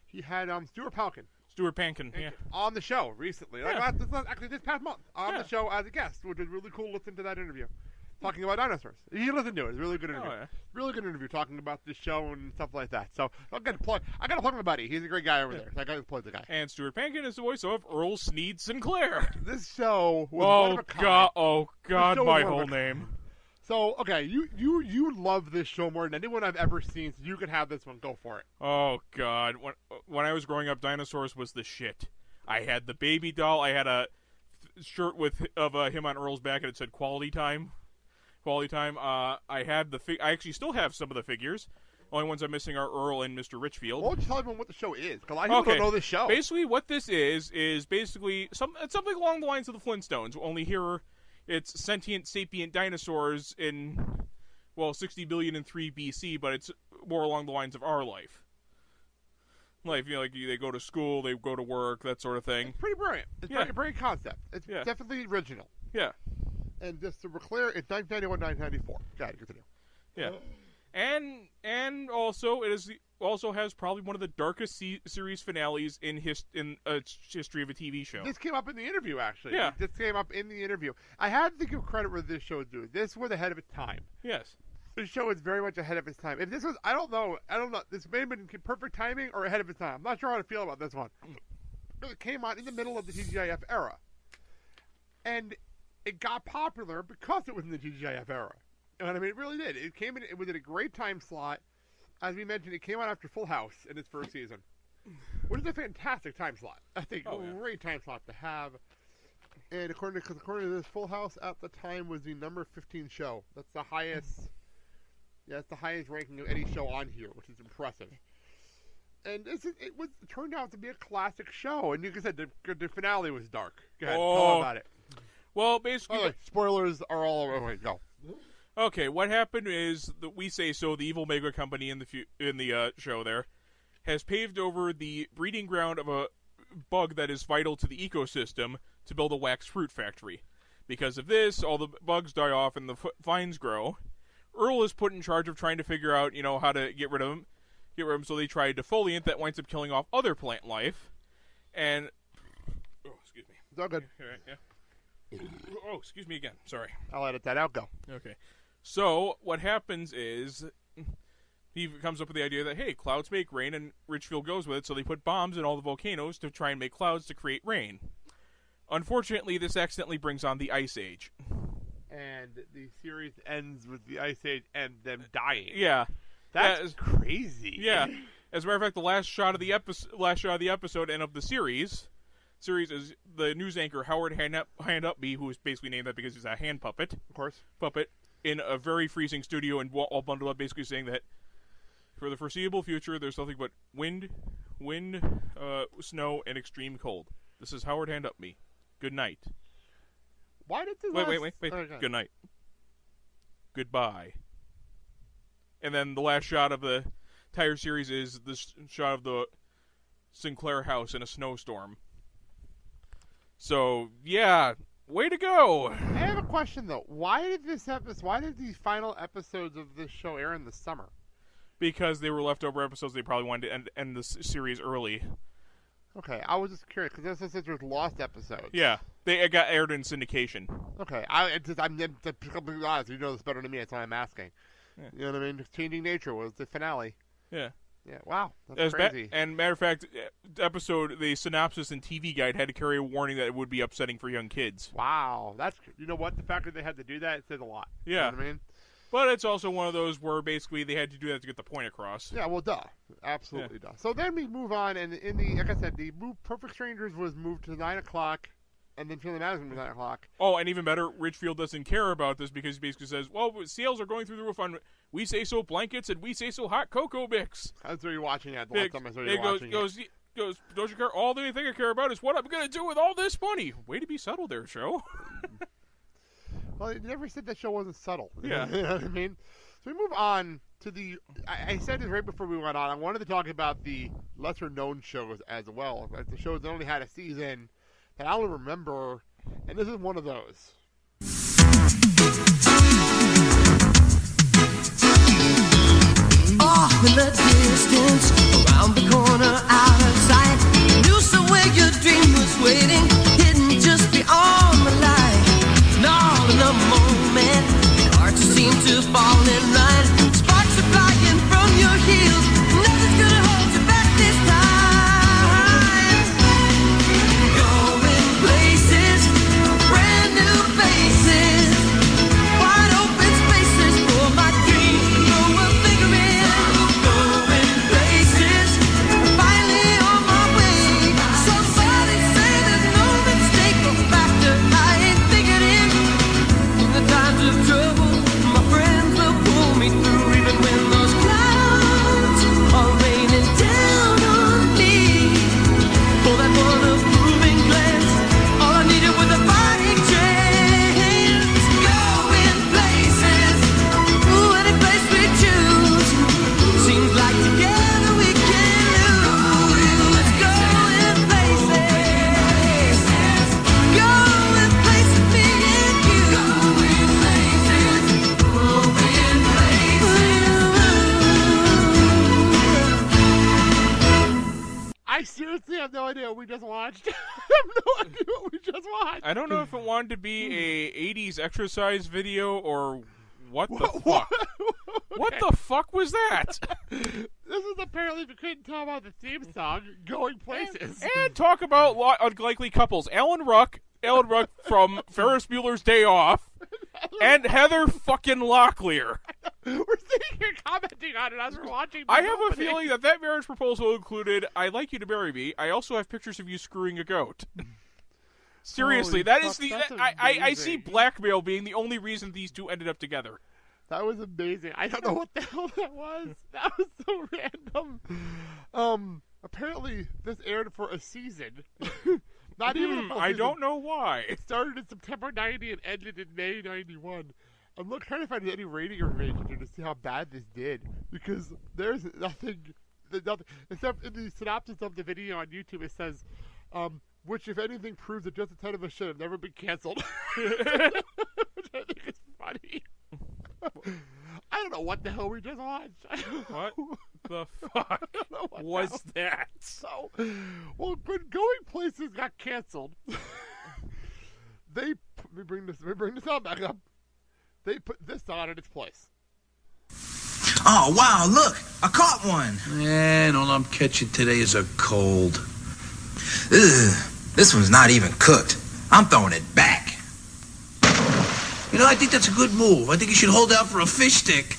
He had Stuart Pankin. Yeah. On the show recently. Yeah. Actually, this past month on the show as a guest, which was really cool. Listen to that interview. Talking about dinosaurs. You listen to it. It's a really good interview. Oh, yeah. Really good interview talking about the show and stuff like that. So I got to plug my buddy. He's a great guy over there. So I got to plug the guy. And Stuart Pankin is the voice of Earl Sneed Sinclair. This show was one of a kind. Oh God, my whole name. So okay, you love this show more than anyone I've ever seen. So you could have this one. Go for it. Oh God, when I was growing up, dinosaurs was the shit. I had the baby doll. I had a shirt of him on Earl's back, and it said "Quality Time." Quality Time. I had I actually still have some of the figures. Only ones I'm missing are Earl and Mr. Richfield. Why don't you tell everyone what the show is? Because I don't know this show. Basically, what this is basically something along the lines of the Flintstones. Only here, it's sentient, sapient dinosaurs in 60 billion and 3 BC, but it's more along the lines of our life. Like, they go to school, they go to work, that sort of thing. It's pretty brilliant. It's a great concept. It's definitely original. Yeah. And just to be clear, it's 1991, 1994. Got it. Continue. Yeah. And also also has probably one of the darkest series finales in history of a TV show. This came up in the interview, actually. Yeah. This came up in the interview. I had to give credit where this show is doing. This was ahead of its time. Yes. This show is very much ahead of its time. If this was, I don't know. This may have been perfect timing or ahead of its time. I'm not sure how to feel about this one. It came out in the middle of the T.G.I.F era. And it got popular because it was in the T.G.I.F era. You know what I mean? It really did. It was in a great time slot. As we mentioned, it came out after Full House in its first season. Which is a fantastic time slot. I think great time slot to have. And according to this, Full House at the time was the number 15 show. That's the highest. Yeah, it's the highest ranking of any show on here, which is impressive. And it turned out to be a classic show. And like I said, the finale was dark. Go ahead, tell about it. Well, basically, spoilers are all over. Wait, go. Okay, what happened is that We Say So, the evil mega company in the show there, has paved over the breeding ground of a bug that is vital to the ecosystem to build a wax fruit factory. Because of this, all the bugs die off and the vines grow. Earl is put in charge of trying to figure out, how to get rid of them. So they try a defoliant that winds up killing off other plant life. And excuse me. It's all good. Yeah. Oh, excuse me again. Sorry. I'll edit that out. Go. Okay. So what happens is he comes up with the idea that, hey, clouds make rain, and Richfield goes with it, so they put bombs in all the volcanoes to try and make clouds to create rain. Unfortunately, this accidentally brings on the Ice Age. And the series ends with the Ice Age and them dying. Yeah. That's crazy. Yeah. As a matter of fact, the last shot of the episode and of the series is the news anchor Howard Hand-Up-Me, who is basically named that because he's a hand puppet. Of course. Puppet. In a very freezing studio and all bundled up, basically saying that for the foreseeable future, there's nothing but wind, snow, and extreme cold. This is Howard Hand-Up-Me. Good night. Why did this Wait. Okay. Good night. Goodbye. And then the last shot of the entire series is this shot of the Sinclair house in a snowstorm. So, yeah, way to go. I have a question, though. Why did these final episodes of this show air in the summer? Because they were leftover episodes. They probably wanted to end the series early. Okay, I was just curious, because this says there's lost episodes. Yeah, they got aired in syndication. Okay, I'm completely honest. You know this better than me, that's why I'm asking. Yeah. You know what I mean? Changing Nature was the finale. Yeah. Yeah, wow, that's crazy. And matter of fact, the synopsis and TV guide had to carry a warning that it would be upsetting for young kids. Wow, you know what? The fact that they had to do that, it says a lot. Yeah. You know what I mean? But it's also one of those where basically they had to do that to get the point across. Yeah, well, duh. Absolutely duh. So then we move on, and like I said, Perfect Strangers was moved to 9 o'clock, and then Family Matters was 9 o'clock. Oh, and even better, Richfield doesn't care about this because he basically says, well, sales are going through the roof on We Say So blankets and We Say So hot cocoa mix. That's where you're watching it. The last time I saw you watching it. Goes, don't you care? All the only thing I care about is what I'm going to do with all this money. Way to be subtle there, show. Well, they never said that show wasn't subtle. Yeah. You know what I mean? So we move on to I said this right before we went on. I wanted to talk about the lesser-known shows as well. Like the shows that only had a season that I only remember, and this is one of those. Off in the distance, around the corner. honestly have no idea what we just watched. I have no idea what we just watched. I don't know if it wanted to be a 80s exercise video or what the fuck. What the fuck was that? This is apparently, if you couldn't tell about the theme song, Going Places. And talk about unlikely couples. Alan Ruck from Ferris Bueller's Day Off, and Heather fucking Locklear. We're sitting here commenting on it as we're watching. I have a feeling that marriage proposal included, "I'd like you to marry me. I also have pictures of you screwing a goat." Seriously, I see blackmail being the only reason these two ended up together. That was amazing. I don't know what the hell that was. That was so random. Apparently, this aired for a season. Not even a full season. I don't know why. It started in September 90 and ended in May 91. I'm trying to find any rating information here to see how bad this did. Because there's nothing. Except in the synopsis of the video on YouTube, it says, which, if anything, proves that Just a Ton of Us should have never been canceled. Which I think is funny. I don't know what the hell we just watched. What the fuck was that? So, well, when Going Places got canceled, let me bring this sound back up. They put this on in its place. Oh, wow, look, I caught one. Man, all I'm catching today is a cold. Ugh, this one's not even cooked. I'm throwing it back. You know, I think that's a good move. I think you should hold out for a fish stick.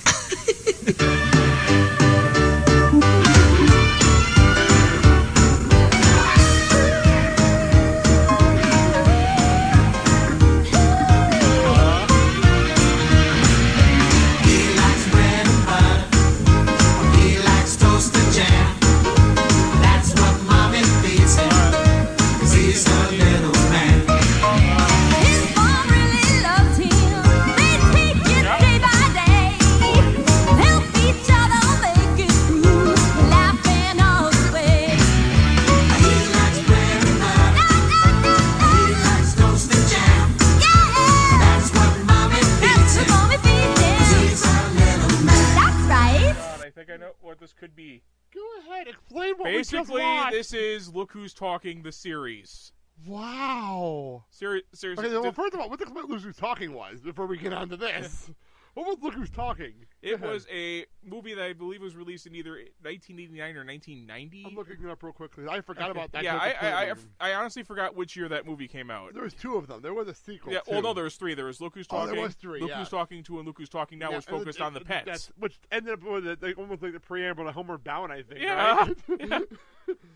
Could be. Go ahead, explain what Basically, we just watched. This is Look Who's Talking, the series. Wow. Seriously. Okay, well, first of all, what the Look Who's Talking was before we get on to this? What was Look Who's Talking? It was a movie that I believe was released in either 1989 or 1990. I'm looking it up real quickly. I forgot about that. Yeah, I honestly forgot which year that movie came out. There was two of them. There was a sequel. Yeah, too. well, no, there was three. There was Look Who's Talking. There was three. Look Who's Talking 2 and Look Who's Talking Now was focused on the pets, which ended up with almost like the preamble to Homeward Bound, I think. Yeah. Right?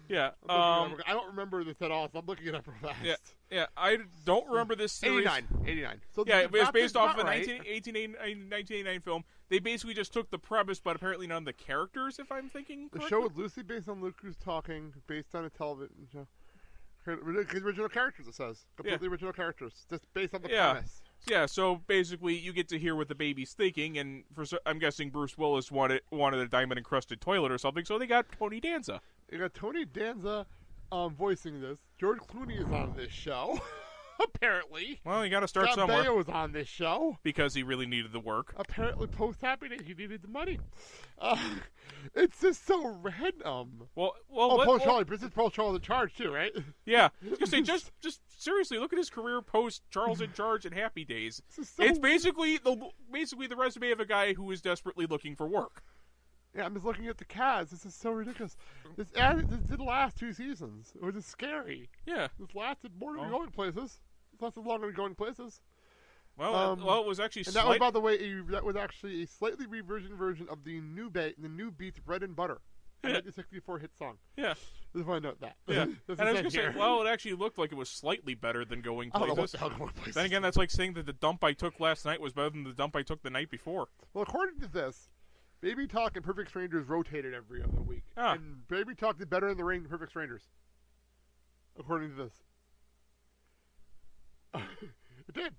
Yeah. I don't remember this at all, so I'm looking it up real fast. Yeah. I don't remember this series. 89. So yeah, it was based off of a 1989 film. They basically just took the premise, but apparently none of the characters, if I'm thinking correctly. The show was loosely based on Look Who's Talking, based on a television show. Original characters, it says. Completely original characters. Just based on the premise. Yeah, so basically you get to hear what the baby's thinking, and I'm guessing Bruce Willis wanted a diamond-encrusted toilet or something, so they got Tony Danza. They got Tony Danza voicing this. George Clooney is on this show. Apparently. Well, you got to start somewhere. Baio was on this show. Because he really needed the work. Apparently, post-Happiness, he needed the money. It's just so random. This is Paul Charles in Charge, too, right? Yeah. I was going to say, just seriously, look at his career post Charles in Charge and Happy Days. It's basically the resume of a guy who is desperately looking for work. Yeah, I'm just looking at the cast. This is so ridiculous. This did last 2 seasons. It was just scary. Yeah. This lasted more than Going Places. It lasted longer than Going Places. Well, it was actually. And that was, by the way, that was actually a slightly reversion version of the New Beats "Bread and Butter," a 1964 hit song. Yeah. Just want to note that. Yeah. And I was going to say, it actually looked like it was slightly better than Going Places. I don't know what the hell Going Places. Then again, that's like saying that the dump I took last night was better than the dump I took the night before. Well, according to this, Baby Talk and Perfect Strangers rotated every other week. And Baby Talk did better in the ring than Perfect Strangers. According to this. It did.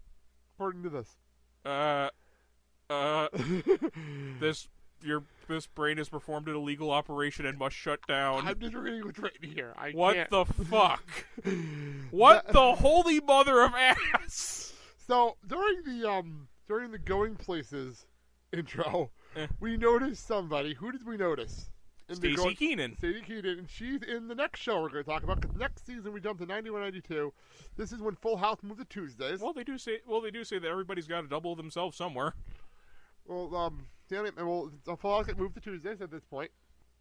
According to this. This brain has performed an illegal operation and must shut down. I'm just reading what's written here. What the fuck? What the holy mother of ass? So during the Going Places intro, we noticed somebody. Who did we notice? Stacey Keenan. Stacey Keenan, and she's in the next show we're going to talk about. Because next season we jump to 91-92. This is when Full House moved to Tuesdays. Well, they do say that everybody's got to double themselves somewhere. Well, Full House got moved to Tuesdays at this point.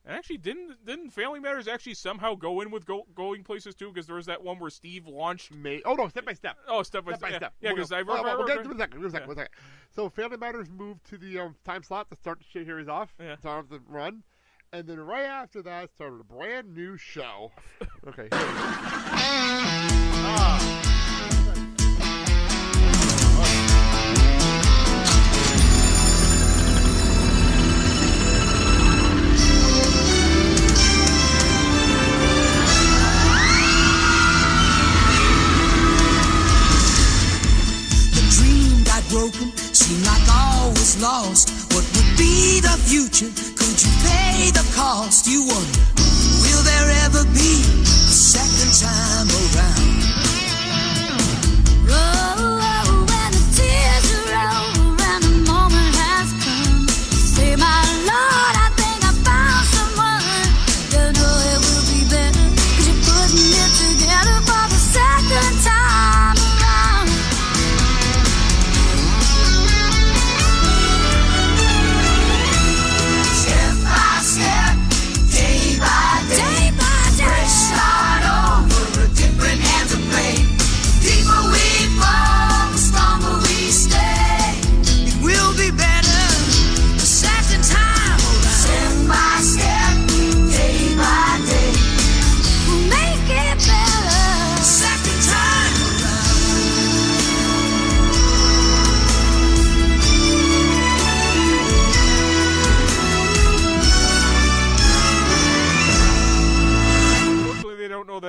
And actually, didn't Family Matters actually somehow go in with going places too? Because there was that one where Steve launched. Oh no, Step by Step. Oh, Step by Step. Yeah, because we'll get to it in a second. One second. So Family Matters moved to the time slot to start the shit series off. Yeah. Start the run, and then right after that started a brand new show. Okay. Broken, seemed like all was lost. What would be the future? Could you pay the cost? You wonder, will there ever be a second time around? Oh, when the tears are over and the moment has come, say, my Lord, I think I found someone. You know it will be better, 'cause you're putting it together for the second time around.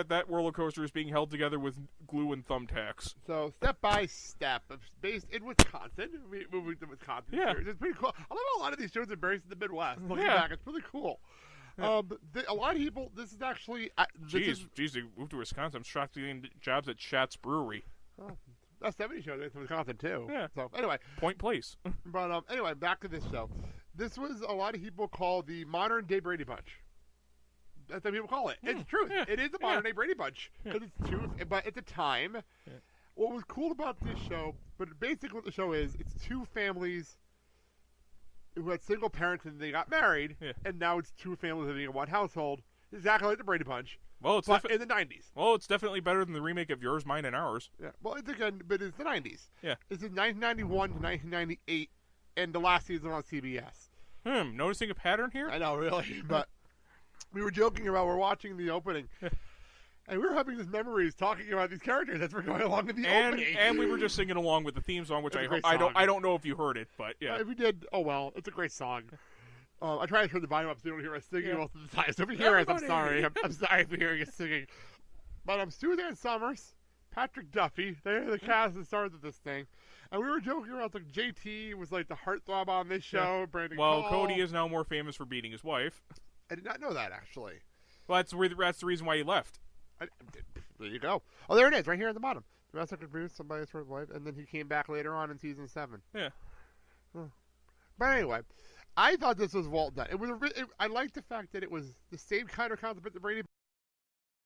That roller coaster is being held together with glue and thumbtacks. So Step by Step, based in Wisconsin. We moved to Wisconsin. Yeah, it's pretty cool. I love how a lot of these shows are based in the Midwest. Looking yeah. back, it's really cool. Yeah. A lot of people. This is actually. Jeez, they moved to Wisconsin. I'm shocked to get jobs at Schatz Brewery. Oh, that's 70 shows in Wisconsin too. Yeah. So anyway, Point Place. But anyway, back to this show. This was a lot of people call the modern day Brady Bunch. That's what people call it. It's true. Yeah. It is a modern day Brady Bunch because it's two. But at the time, what was cool about this show, but basically what the show is, it's two families who had single parents and they got married, and now it's two families living in one household, exactly like the Brady Bunch. Well, it's in the 90s. Well, it's definitely better than the remake of Yours, Mine, and Ours. Yeah. Well, it's but it's the 90s. Yeah. This is 1991 to 1998, and the last season on CBS. Noticing a pattern here? I know, really, but. We were joking about we're watching the opening, and we were having these memories talking about these characters as we're going along in the opening. And we were just singing along with the theme song, which I don't know if you heard it, but yeah. If we did, oh well, it's a great song. I try to turn the volume up so you don't hear us singing most of the time. So if you hear us, I'm sorry. I'm sorry for hearing us singing. But I'm Suzanne Summers, Patrick Duffy. They're the cast that started this thing. And we were joking around like JT was like the heartthrob on this show. Yeah. Brandon Well, Cole. Cody is now more famous for beating his wife. I did not know that, actually. Well, that's the reason why he left. There you go. Oh, there it is, right here at the bottom. Domestic abuse, somebody's first wife, and then he came back later on in season 7. Yeah. But anyway, I thought this was well done. I liked the fact that it was the same kind of concept as the Brady